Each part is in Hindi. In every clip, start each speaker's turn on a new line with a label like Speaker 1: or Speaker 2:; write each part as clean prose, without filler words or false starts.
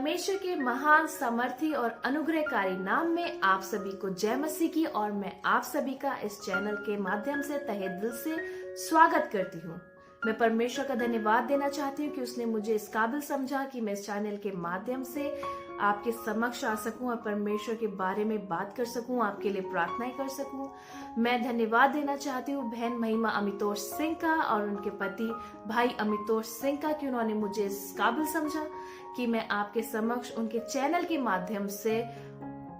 Speaker 1: परमेश्वर के महान सामर्थी और अनुग्रहकारी नाम में आप सभी को जय मसीह की। और मैं आप सभी का इस चैनल के माध्यम से तहे दिल से स्वागत करती हूँ। मैं परमेश्वर का धन्यवाद देना चाहती हूँ कि उसने मुझे इस काबिल समझा कि मैं इस चैनल के माध्यम से आपके समक्ष आ सकूं और परमेश्वर के बारे में बात कर सकूं, आपके लिए प्रार्थनाएं कर सकूं। मैं धन्यवाद देना चाहती हूँ बहन महिमा अमितोष सिंह का और उनके पति भाई अमितोष सिंह का कि उन्होंने मुझे इस काबिल समझा कि मैं आपके समक्ष उनके चैनल के माध्यम से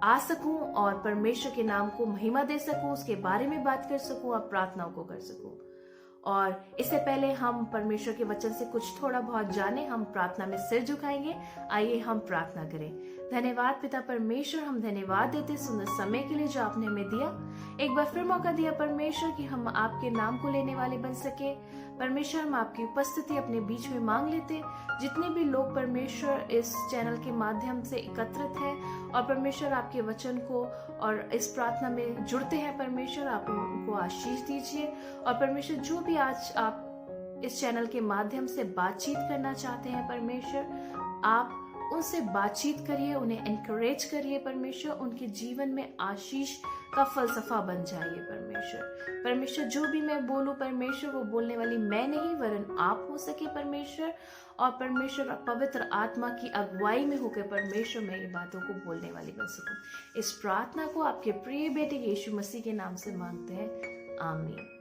Speaker 1: आ सकूं और परमेश्वर के नाम को महिमा दे सकूं, उसके बारे में बात कर सकूं और प्रार्थनाओं को कर सकूं। और इससे पहले हम परमेश्वर के वचन से कुछ थोड़ा बहुत जाने, हम प्रार्थना में सिर झुकाएंगे। आइए हम प्रार्थना करें। धन्यवाद पिता परमेश्वर, हम धन्यवाद देते सुंदर समय के लिए जो आपने हमें दिया। एक बार फिर मौका दिया परमेश्वर कि हम आपके नाम को लेने वाले बन सके। परमेश्वर, हम आपकी उपस्थिति अपने बीच में मांग लेते। जितने भी लोग परमेश्वर इस चैनल के माध्यम से एकत्रित हैं और परमेश्वर आपके वचन को और इस प्रार्थना में जुड़ते हैं, परमेश्वर आप उनको आशीष दीजिए। और परमेश्वर, जो भी आज आप इस चैनल के माध्यम से बातचीत करना चाहते हैं परमेश्वर, आप उनसे बातचीत करिए, उन्हें एनकरेज करिए परमेश्वर, उनके जीवन में आशीष का फलसफा बन जाइए परमेश्वर। परमेश्वर, जो भी मैं बोलूं परमेश्वर, वो बोलने वाली मैं नहीं वरन आप हो सके परमेश्वर। और परमेश्वर, पवित्र आत्मा की अगुवाई में होकर परमेश्वर मैं ये बातों को बोलने वाली बन सकूं। इस प्रार्थना को आपके प्रिय बेटे यीशु मसीह के नाम से मांगते हैं, आमीन।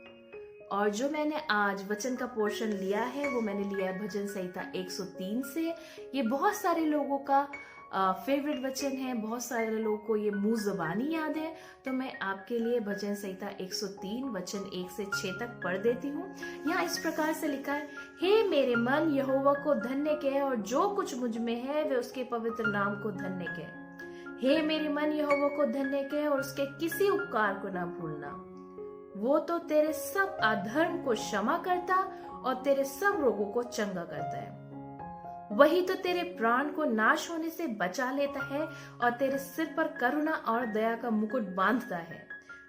Speaker 1: और जो मैंने आज वचन का पोर्शन लिया है वो मैंने लिया है भजन संहिता 103 से। ये बहुत सारे लोगों का फेवरेट वचन है, बहुत सारे लोगों को ये मुंह ज़बानी याद है। तो मैं आपके लिए भजन संहिता 103 वचन 1 से 6 तक पढ़ देती हूँ। यहाँ इस प्रकार से लिखा है, हे मेरे मन यहोवा को धन्य कह और जो कुछ मुझ में है वे उसके पवित्र नाम को धन्य कह। हे मेरे मन यहोवा को धन्य कह और उसके किसी उपकार को ना भूलना। वो तो तेरे सब अधर्म को क्षमा करता और तेरे सब रोगों को चंगा करता है। वही तो तेरे प्राण को नाश होने से बचा लेता है और तेरे सिर पर करुणा और दया का मुकुट बांधता है।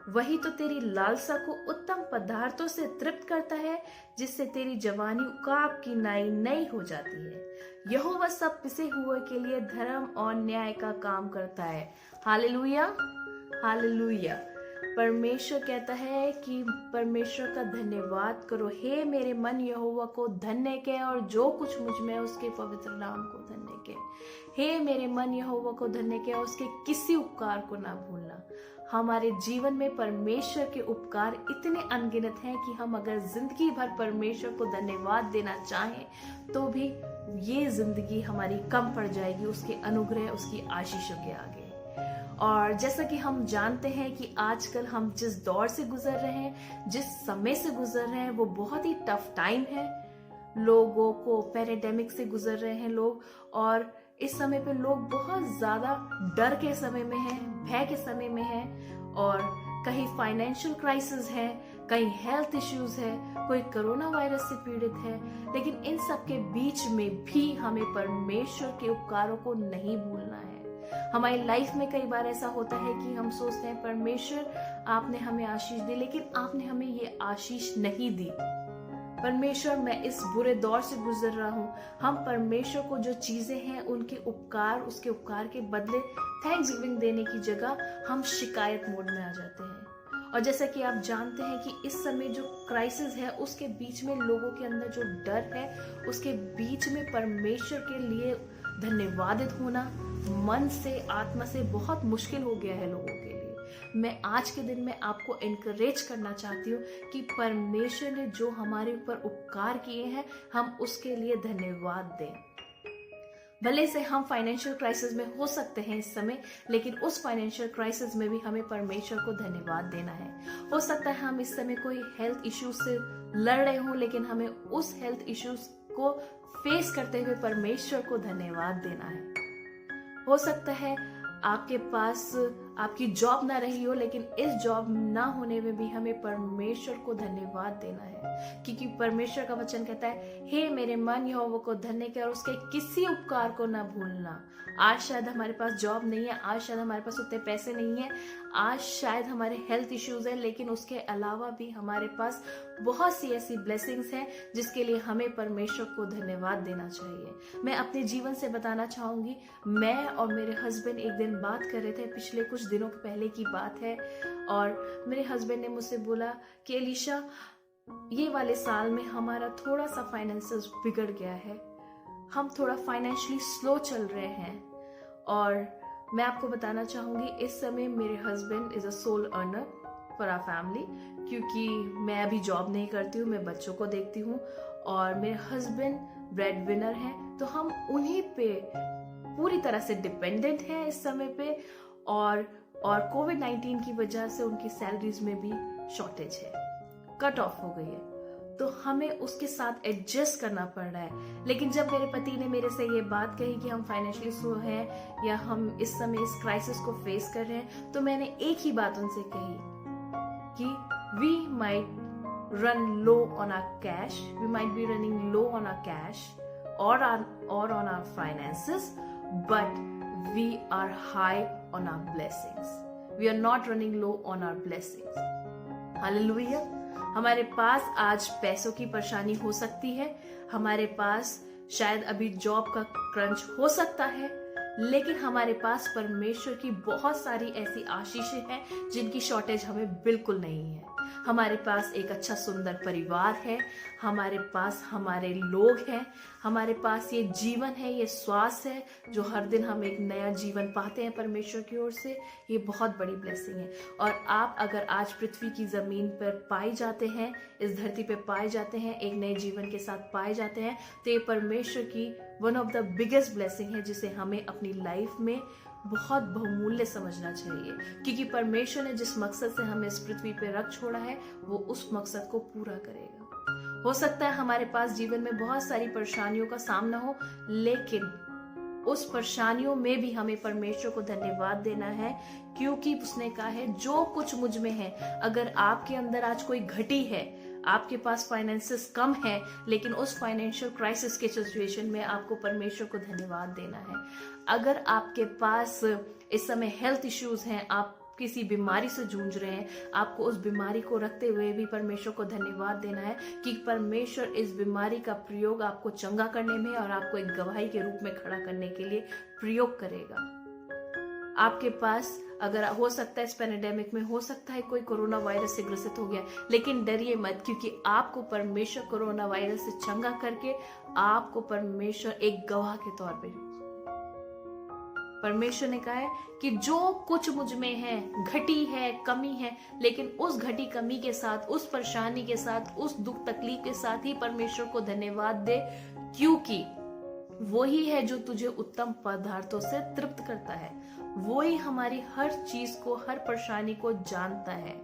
Speaker 1: वही तो तेरी लालसा को उत्तम पदार्थों से तृप्त करता है, जिससे तेरी जवानी उकाब की नाई नई हो जाती है। यहोवा सब पिसे हुए के लिए धर्म और न्याय का काम करता है। Hallelujah, hallelujah. परमेश्वर कहता है कि परमेश्वर का धन्यवाद करो। हे मेरे मन यहोवा को धन्य कह और जो कुछ मुझ में उसके पवित्र नाम को धन्य कह। हे मेरे मन यहोवा को धन्य कह और उसके किसी उपकार को ना भूलना। हमारे जीवन में परमेश्वर के उपकार इतने अनगिनत हैं कि हम अगर जिंदगी भर परमेश्वर को धन्यवाद देना चाहें तो भी ये जिंदगी हमारी कम पड़ जाएगी उसके अनुग्रह, उसकी आशीषों के आगे। और जैसा कि हम जानते हैं कि आजकल हम जिस दौर से गुजर रहे हैं, जिस समय से गुजर रहे हैं, वो बहुत ही टफ टाइम है। लोगों को पैंडेमिक से गुजर रहे हैं लोग, और इस समय पे लोग बहुत ज्यादा डर के समय में हैं, भय के समय में हैं। और कहीं फाइनेंशियल क्राइसिस है, कहीं हेल्थ इश्यूज है, कोई कोरोना वायरस से पीड़ित है। लेकिन इन सब के बीच में भी हमें परमेश्वर के उपकारों को नहीं भूलना है। हमारी लाइफ में कई बार ऐसा होता है कि हम सोचते हैं परमेश्वर आपने हमें आशीष दी, लेकिन आपने हमें ये आशीष नहीं दी। परमेश्वर, मैं इस बुरे दौर से गुजर रहा हूँ। हम परमेश्वर को जो चीजें हैं उनके उपकार, उसके उपकार के बदले थैंक्स गिविंग देने की जगह हम शिकायत मोड में आ जाते हैं। और जैसा कि आप जानते हैं कि इस समय जो क्राइसिस है उसके बीच में लोगों के अंदर जो डर है, उसके बीच में परमेश्वर के लिए धन्यवादित होना मन से, आत्मा से बहुत मुश्किल हो गया है लोगों के लिए। मैं आज के दिन में आपको एनकरेज करना चाहती हूँ कि परमेश्वर ने जो हमारे ऊपर उपकार किए हैं हम उसके लिए धन्यवाद दें। भले से हम फाइनेंशियल क्राइसिस में हो सकते हैं इस समय, लेकिन उस फाइनेंशियल क्राइसिस में भी हमें परमेश्वर को धन्यवाद देना है। हो सकता है हम इस समय कोई हेल्थ इश्यूज से लड़ रहे हों, लेकिन हमें उस हेल्थ इश्यूज को फेस करते हुए परमेश्वर को धन्यवाद देना है। हो सकता है आपके पास आपकी जॉब ना रही हो, लेकिन इस जॉब ना होने में भी हमें परमेश्वर को धन्यवाद देना है, क्योंकि परमेश्वर का वचन कहता है, हे मेरे मन यहोवा को धन्य कर और उसके किसी उपकार को ना भूलना। आज शायद हमारे पास जॉब नहीं है, आज शायद हमारे पास उतने पैसे नहीं है, आज शायद हमारे हेल्थ इश्यूज है, लेकिन उसके अलावा भी हमारे पास बहुत सी ऐसी ब्लेसिंग्स हैं जिसके लिए हमें परमेश्वर को धन्यवाद देना चाहिए। मैं अपने जीवन से बताना चाहूंगी, मैं और मेरे हस्बैंड एक दिन बात कर रहे थे, पिछले कुछ दिनों पहले की बात है, और मेरे हस्बैंड ने मुझसे बोला कि एलिशा, ये वाले साल में हमारा थोड़ा सा फाइनेंसेस बिगड़ गया है, हम थोड़ा फाइनेंशियली स्लो चल रहे हैं। और मैं आपको बताना चाहूंगी, इस समय मेरे husband is a sole earner for our family, क्योंकि मैं अभी जॉब नहीं करती हूँ, मैं बच्चों को देखती हूँ, और मेरे हस्बैंड ब्रेड विनर हैं, तो हम उन्हीं पे पूरी तरह से डिपेंडेंट हैं इस समय पे। और कोविड-19 की वजह से उनकी सैलरीज में भी शॉर्टेज है, कट ऑफ हो गई है, तो हमें उसके साथ एडजस्ट करना पड़ रहा है। लेकिन जब मेरे पति ने मेरे से ये बात कही कि हम फाइनेंशियली स्लो हैं या हम इस समय इस क्राइसिस को फेस कर रहे हैं, तो मैंने एक ही बात उनसे कही कि we might run low on our cash, we might be running low on our cash और on our finances, but we are high on our blessings, we are not running low on our blessings. Hallelujah. हमारे पास आज पैसों की परेशानी हो सकती है, हमारे पास शायद अभी जॉब का क्रंच हो सकता है, लेकिन हमारे पास परमेश्वर की बहुत सारी ऐसी आशीषें हैं जिनकी शॉर्टेज हमें बिल्कुल नहीं है। हमारे पास एक अच्छा सुंदर परिवार है, हमारे पास हमारे लोग हैं, हमारे पास ये जीवन है, ये श्वास है, जो हर दिन हम एक नया जीवन पाते हैं परमेश्वर की ओर से। ये बहुत बड़ी ब्लेसिंग है। और आप अगर आज पृथ्वी की जमीन पर पाए जाते हैं, इस धरती पे पाए जाते हैं, एक नए जीवन के साथ पाए जाते हैं, तो ये परमेश्वर की one of the biggest blessing है, जिसे हमें अपनी लाइफ में बहुत बहुमूल्य समझना चाहिए, क्योंकि परमेश्वर ने जिस मकसद से हमें इस पृथ्वी पे रख छोड़ा है, वो उस मकसद को पूरा करेगा। हो सकता है हमारे पास जीवन में बहुत सारी परेशानियों का सामना हो, लेकिन उस परेशानियों में भी हमें परमेश्वर को धन्यवाद देना है, क्योंकि उसने कहा है, जो कुछ मुझ में है, अगर आपके अंदर आज कोई घटी है, आपके पास फाइनेंसेस कम है, लेकिन उस फाइनेंशियल क्राइसिस के सिचुएशन में आपको परमेश्वर को धन्यवाद देना है। अगर आपके पास इस समय हेल्थ इश्यूज हैं, आप किसी बीमारी से जूझ रहे हैं, आपको उस बीमारी को रखते हुए भी परमेश्वर को धन्यवाद देना है कि परमेश्वर इस बीमारी का प्रयोग आपको चंगा करने में और आपको एक गवाही के रूप में खड़ा करने के लिए प्रयोग करेगा। आपके पास अगर हो सकता है इस पैंडेमिक में हो सकता है कोई कोरोना वायरस से ग्रसित हो गया, लेकिन डरिए मत, क्योंकि आपको परमेश्वर कोरोना वायरस से चंगा करके आपको परमेश्वर एक गवाह के तौर पे, परमेश्वर ने कहा है कि जो कुछ मुझ में है, घटी है, कमी है, लेकिन उस घटी कमी के साथ, उस परेशानी के साथ, उस दुख तकलीफ के साथ ही परमेश्वर को धन्यवाद दे, क्योंकि वही है जो तुझे उत्तम पदार्थों से तृप्त करता है, वही हमारी हर चीज को, हर परेशानी को जानता है।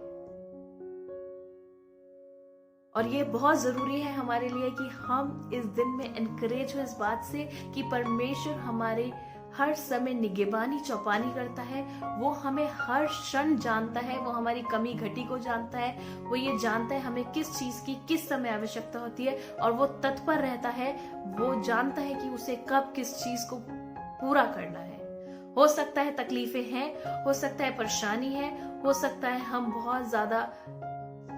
Speaker 1: और ये बहुत जरूरी है हमारे लिए कि हम इस दिन में एनकरेज हो इस बात से कि परमेश्वर हमारे हर समय निगहबानी चौपानी करता है, वो हमें हर क्षण जानता है, वो हमारी कमी घटी को जानता है, वो ये जानता है हमें किस चीज की किस समय आवश्यकता होती है, और वो तत्पर रहता है, वो जानता है कि उसे कब किस चीज को पूरा करना है। हो सकता है तकलीफें हैं, हो सकता है परेशानी है, हो सकता है हम बहुत ज्यादा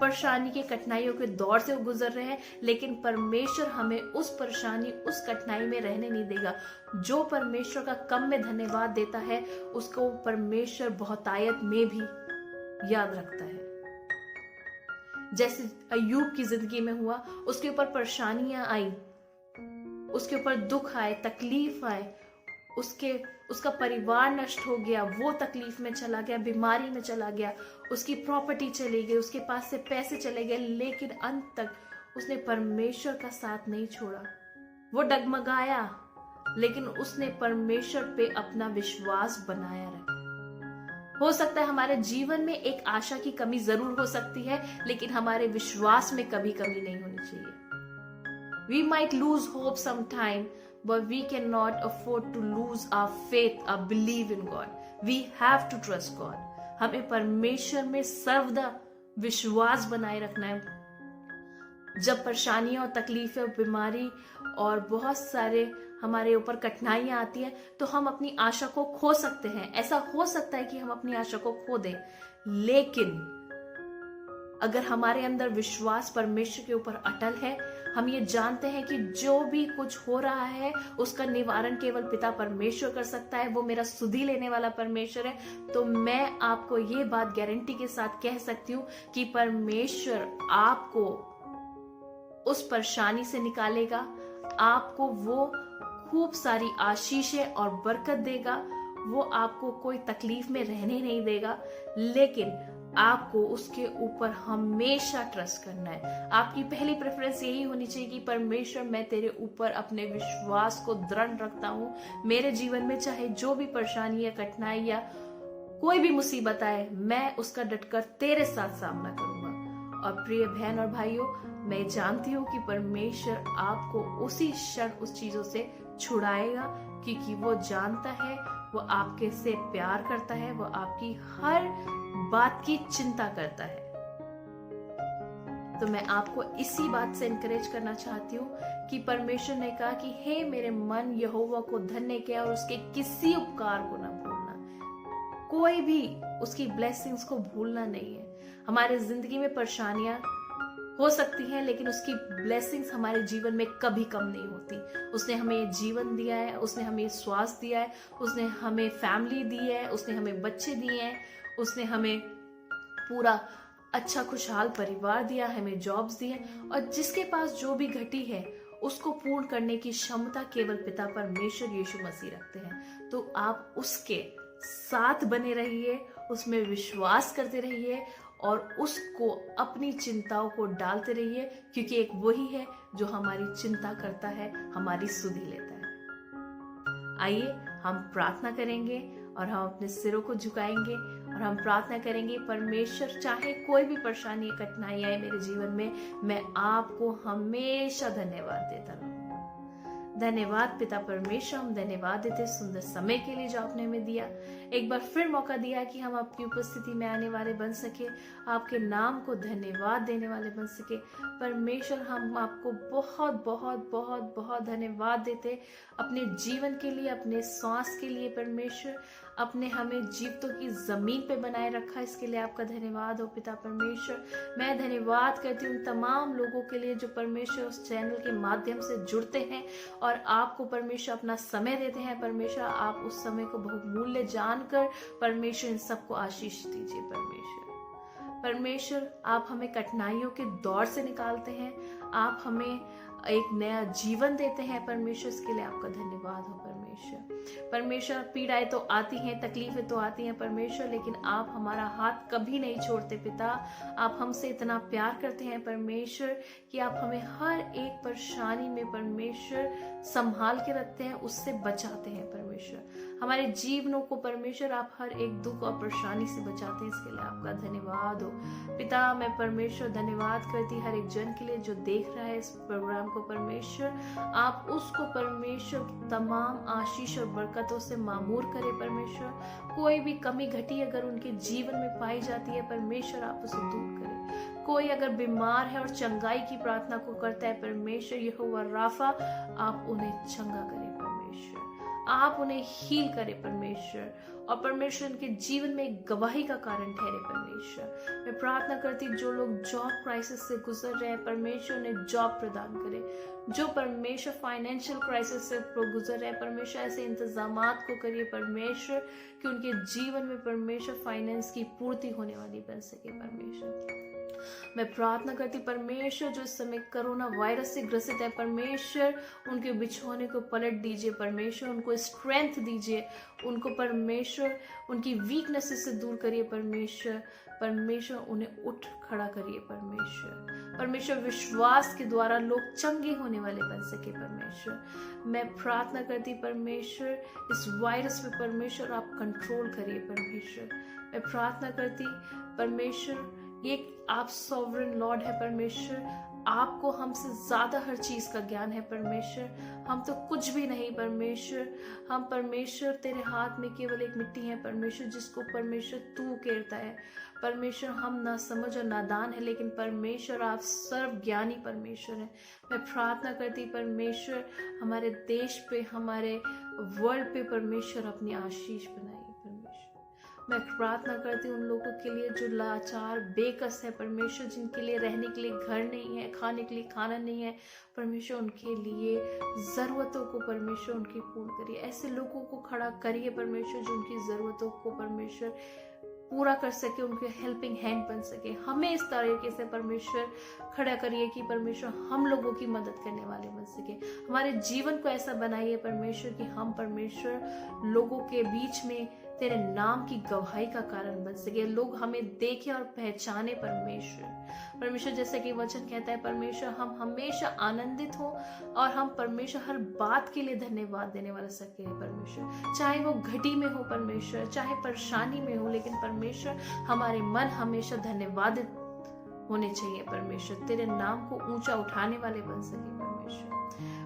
Speaker 1: परेशानी के कठिनाइयों के दौर से गुजर रहे हैं, लेकिन परमेश्वर हमें उस परेशानी, उस कठिनाई में रहने नहीं देगा। जो परमेश्वर का कम में धन्यवाद देता है, उसको परमेश्वर बहुतायत में भी याद रखता है। जैसे अय्यूब की जिंदगी में हुआ, उसके ऊपर परेशानियां आई, उसके ऊपर दुख आए, तकलीफ आए, उसका परिवार नष्ट हो गया, वो तकलीफ में चला गया, बीमारी में चला गया, उसकी प्रॉपर्टी चली गई, उसके पास से पैसे चले गए, लेकिन अंत तक उसने परमेश्वर का साथ नहीं छोड़ा। वो डगमगाया, लेकिन उसने परमेश्वर पे अपना विश्वास बनाया रखा। हो सकता है हमारे जीवन में एक आशा की कमी जरूर हो सकती है, लेकिन हमारे विश्वास में कभी कमी नहीं होनी चाहिए। We might lose hope sometime, but we cannot afford to lose our faith, our belief in God. We have to trust God. हमें परमेश्वर में सर्वदा विश्वास बनाए रखना है। जब परेशानियां और तकलीफें और बीमारी और बहुत सारे हमारे ऊपर कठिनाइयां आती है तो हम अपनी आशा को खो सकते हैं। ऐसा हो सकता है कि हम अपनी आशा को खो दें, लेकिन अगर हमारे अंदर विश्वास परमेश्वर के ऊपर अटल है, हम ये जानते हैं कि जो भी कुछ हो रहा है उसका निवारण केवल पिता परमेश्वर कर सकता है, वो मेरा सुधि लेने वाला परमेश्वर है, तो मैं आपको ये बात गारंटी के साथ कह सकती हूँ कि परमेश्वर आपको उस परेशानी से निकालेगा, आपको वो खूब सारी आशीषें और बरकत देगा, वो आपको कोई तकलीफ में रहने नहीं देगा, लेकिन आपको उसके ऊपर हमेशा ट्रस्ट करना है। आपकी पहली प्रेफरेंस यही होनी चाहिए कि परमेश्वर, मैं तेरे ऊपर अपने विश्वास को दृढ़ रखता हूँ। मेरे जीवन में चाहे जो भी परेशानी या कठिनाई या कोई भी मुसीबत आए, मैं उसका डटकर तेरे साथ सामना करूंगा। और प्रिय बहन और भाइयों, मैं जानती हूँ कि परमेश्वर आपको उसी क्षण उस चीजों से छुड़ाएगा, क्योंकि वो जानता है, वो आपके से प्यार करता है, वो आपकी हर बात की चिंता करता है। तो मैं आपको इसी बात से इनकरेज करना चाहती हूँ कि परमेश्वर ने कहा कि हे मेरे मन, यहोवा को धन्य किया और उसके किसी उपकार को ना भूलना। कोई भी उसकी ब्लेसिंग्स को भूलना नहीं है। हमारे जिंदगी में परेशानियां हो सकती हैं, लेकिन उसकी ब्लेसिंग्स हमारे जीवन में कभी कम नहीं होती। उसने हमें ये जीवन दिया है, उसने हमें स्वास्थ्य दिया है, उसने हमें फैमिली दी है, उसने हमें बच्चे दिए हैं, उसने हमें पूरा अच्छा खुशहाल परिवार दिया, हमें जॉब्स दिए, और जिसके पास जो भी घटी है उसको पूर्ण करने की क्षमता केवल पिता परमेश्वर यीशु मसीह रखते हैं। तो आप उसके साथ बने रहिए, उसमें विश्वास करते रहिए और उसको अपनी चिंताओं को डालते रहिए, क्योंकि एक वही है जो हमारी चिंता करता है, हमारी सुधि लेता है। आइए हम प्रार्थना करेंगे और हम अपने सिरों को झुकाएंगे और हम प्रार्थना करेंगे, परमेश्वर, चाहे कोई भी परेशानी कठिनाई आए मेरे जीवन में, मैं आपको हमेशा धन्यवाद देता रहूंगा। धन्यवाद पिता परमेश्वर, हम धन्यवाद देते सुंदर समय के लिए जो आपने हमें दिया, एक बार फिर मौका दिया कि हम आपकी उपस्थिति में आने वाले बन सके, आपके नाम को धन्यवाद देने वाले बन सके। परमेश्वर, हम आपको बहुत बहुत बहुत बहुत धन्यवाद देते अपने जीवन के लिए, अपने सांस के लिए। परमेश्वर, अपने हमें जीवितों की जमीन पे बनाए रखा, इसके लिए आपका धन्यवाद हो पिता परमेश्वर। मैं धन्यवाद करती हूँ तमाम लोगों के लिए जो परमेश्वर उस चैनल के माध्यम से जुड़ते हैं और आपको परमेश्वर अपना समय देते हैं। परमेश्वर, आप उस समय को बहुमूल्य जानकर परमेश्वर इन सबको आशीष दीजिए। परमेश्वर, आप हमें कठिनाइयों के दौर से निकालते हैं, आप हमें एक नया जीवन देते हैं। परमेश्वर, इसके लिए आपका धन्यवाद हो। परमेश्वर, पीड़ाएं तो आती हैं, तकलीफें तो आती हैं परमेश्वर, लेकिन आप हमारा हाथ कभी नहीं छोड़ते पिता। आप हमसे इतना प्यार करते हैं परमेश्वर कि आप हमें हर एक परेशानी में परमेश्वर संभाल के रखते हैं, उससे बचाते हैं। परमेश्वर, हमारे जीवनों को परमेश्वर आप हर एक दुख और परेशानी से बचाते हैं, इसके लिए आपका धन्यवाद हो पिता। मैं परमेश्वर धन्यवाद करती हर एक जन के लिए जो देख रहा है इस प्रोग्राम को। परमेश्वर, आप उसको परमेश्वर तमाम आशीष और बरकतों से मामूर करे। परमेश्वर, कोई भी कमी घटी अगर उनके जीवन में पाई जाती है परमेश्वर, आप उसे दूर करें। कोई अगर बीमार है और चंगाई की प्रार्थना को करता है परमेश्वर, यहोवा राफा, आप उन्हें चंगा करें परमेश्वर, आप उन्हें हील करें परमेश्वर, और परमेश्वर उनके जीवन में एक गवाही का कारण ठहरे। परमेश्वर, मैं प्रार्थना करती जो लोग जॉब क्राइसिस से गुजर रहे हैं परमेश्वर उन्हें जॉब प्रदान करे। जो परमेश्वर फाइनेंशियल क्राइसिस से गुजर रहे हैं परमेश्वर ऐसे इंतजामात को करिए परमेश्वर कि उनके जीवन में परमेश्वर फाइनेंस की पूर्ति होने वाली बन सके। परमेश्वर, मैं प्रार्थना करती परमेश्वर जो इस समय कोरोना वायरस से ग्रसित है परमेश्वर उनके बिछौने को पलट दीजिए। परमेश्वर, उनको स्ट्रेंथ दीजिए, उनको परमेश्वर उनकी वीकनेसेस से दूर करिए। परमेश्वर उन्हें उठ खड़ा करिए। परमेश्वर, विश्वास के द्वारा लोग चंगे होने वाले बन सके। परमेश्वर, मैं प्रार्थना करती परमेश्वर इस वायरस पे परमेश्वर आप कंट्रोल करिए। परमेश्वर, मैं प्रार्थना करती परमेश्वर एक आप सॉवरेन लॉर्ड है परमेश्वर, आपको हमसे ज्यादा हर चीज का ज्ञान है परमेश्वर। हम तो कुछ भी नहीं परमेश्वर। हम परमेश्वर तेरे हाथ में केवल एक मिट्टी है परमेश्वर, जिसको परमेश्वर तू उकेरता है परमेश्वर। हम ना समझ और नादान है, लेकिन परमेश्वर आप सर्व ज्ञानी परमेश्वर हैं। मैं प्रार्थना करती परमेश्वर हमारे देश पे, हमारे वर्ल्ड पे परमेश्वर अपनी आशीष बनाइए परमेश्वर। मैं प्रार्थना करती हूँ उन लोगों के लिए जो लाचार बेकस है परमेश्वर, जिनके लिए रहने के लिए घर नहीं है, खाने के लिए खाना नहीं है परमेश्वर, उनके लिए ज़रूरतों को परमेश्वर उनकी पूर्ण करिए। ऐसे लोगों को खड़ा करिए परमेश्वर जो उनकी ज़रूरतों को परमेश्वर पूरा कर सके, उनके हेल्पिंग हैंड बन सके। हमें इस तरीके से परमेश्वर खड़ा करिए कि परमेश्वर हम लोगों की मदद करने वाले बन सके। हमारे जीवन को ऐसा बनाइए परमेश्वर कि हम परमेश्वर लोगों के बीच में तेरे नाम की गवाही का कारण बन सके, लोग हमें देखें और पहचाने परमेश्वर। जैसे कि वचन कहता है परमेश्वर हम हमेशा आनंदित हो और हम परमेश्वर हर बात के लिए धन्यवाद देने वाला सके परमेश्वर, चाहे वो घटी में हो परमेश्वर, चाहे परेशानी में हो, लेकिन परमेश्वर हमारे मन हमेशा धन्यवादित होने चाहिए परमेश्वर, तेरे नाम को ऊंचा उठाने वाले बन सके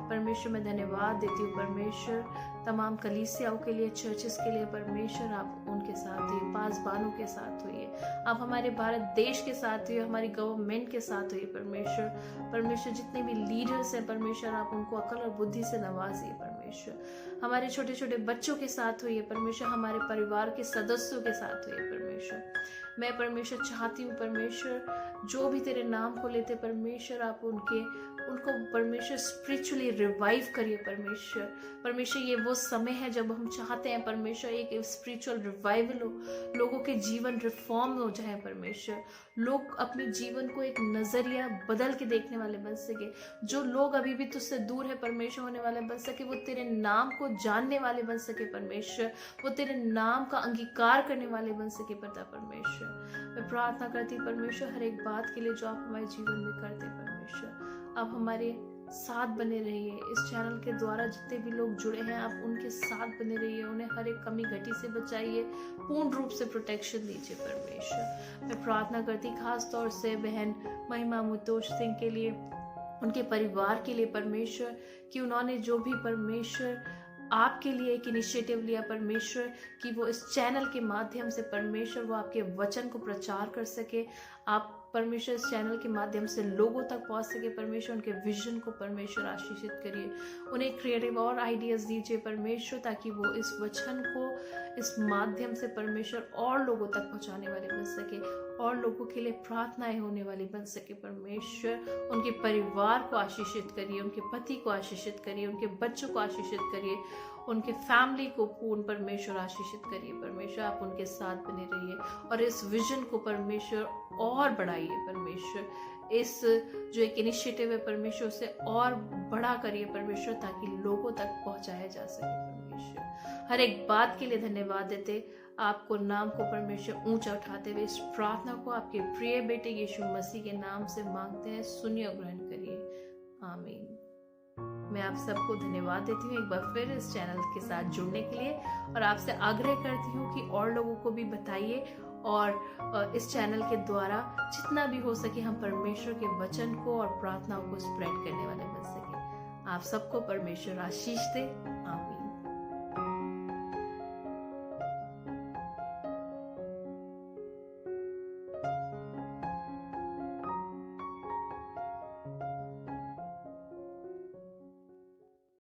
Speaker 1: परमेश्वर। मैं धन्यवाद देती हूँ परमेश्वर तमाम कलीसियाओं के लिए, चर्चेस के लिए परमेश्वर आप उनके साथ हुई, पासबानों के साथ हुई, आप हमारे भारत देश के साथ हुई, हमारी गवर्नमेंट के साथ हुई परमेश्वर जितने भी लीडर्स हैं परमेश्वर आप उनको अकल और बुद्धि से नवाजिए परमेश्वर। हमारे छोटे छोटे बच्चों के साथ हुई परमेश्वर, हमारे परिवार के सदस्यों के साथ हुई परमेश्वर। मैं परमेश्वर चाहती हूँ परमेश्वर जो भी तेरे नाम को लेते परमेश्वर आप उनको परमेश्वर स्पिरिचुअली रिवाइव करिए परमेश्वर। ये वो समय है जब हम चाहते हैं परमेश्वर एक स्पिरिचुअल रिवाइवल हो, लोगों के जीवन रिफॉर्म हो जाए परमेश्वर, लोग अपने जीवन को एक नजरिया बदल के देखने वाले बन सके, जो लोग अभी भी तुझसे दूर है परमेश्वर होने वाले बन सके, वो तेरे नाम को जानने वाले बन सके परमेश्वर, वो तेरे नाम का अंगीकार करने वाले बन सके परमेश्वर। मैं प्रार्थना करती परमेश्वर हर एक बात के लिए जो आप हमारे जीवन में करते परमेश्वर, आप हमारे साथ बने रहिए। इस चैनल के द्वारा जितने भी लोग जुड़े हैं आप उनके साथ बने रहिए, उन्हें हर एक कमी घटी से बचाइए, पूर्ण रूप से प्रोटेक्शन दीजिए परमेश्वर। मैं प्रार्थना करती खास तौर से बहन महिमा मुतोष सिंह के लिए, उनके परिवार के लिए परमेश्वर, कि उन्होंने जो भी परमेश्वर आपके लिए एक इनिशिएटिव लिया परमेश्वर कि वो इस चैनल के माध्यम से परमेश्वर वो आपके वचन को प्रचार कर सके, आप परमेश्वर इस चैनल के माध्यम से लोगों तक पहुंच सके परमेश्वर, उनके विजन को परमेश्वर आशीषित करिए, उन्हें क्रिएटिव और आइडियाज दीजिए परमेश्वर, ताकि वो इस वचन को इस माध्यम से परमेश्वर और लोगों तक पहुंचाने वाले बन सके और लोगों के लिए प्रार्थनाएं होने वाली बन सके परमेश्वर। उनके परिवार को आशीषित करिए, उनके पति को आशीषित करिए, उनके बच्चों को आशीषित करिए, उनके फैमिली को पूर्ण परमेश्वर आशीषित करिए परमेश्वर। आप उनके साथ बने रहिए और इस विजन को परमेश्वर और बढ़ाइए परमेश्वर, इस जो एक इनिशिएटिव है परमेश्वर उसे और बड़ा करिए परमेश्वर, ताकि लोगों तक पहुंचाया जा सके परमेश्वर। हर एक बात के लिए धन्यवाद देते, आपको नाम को परमेश्वर ऊंचा उठाते हुए इस प्रार्थना को आपके प्रिय बेटे यीशु मसीह के नाम से मांगते हैं, सुनिए और ग्रहण करिए, आमीन। मैं आप सबको धन्यवाद देती हूँ एक बार फिर इस चैनल के साथ जुड़ने के लिए, और आपसे आग्रह करती हूँ कि और लोगों को भी बताइए और इस चैनल के द्वारा जितना भी हो सके हम परमेश्वर के वचन को और प्रार्थनाओं को स्प्रेड करने वाले बन सके। आप सबको परमेश्वर आशीष दे।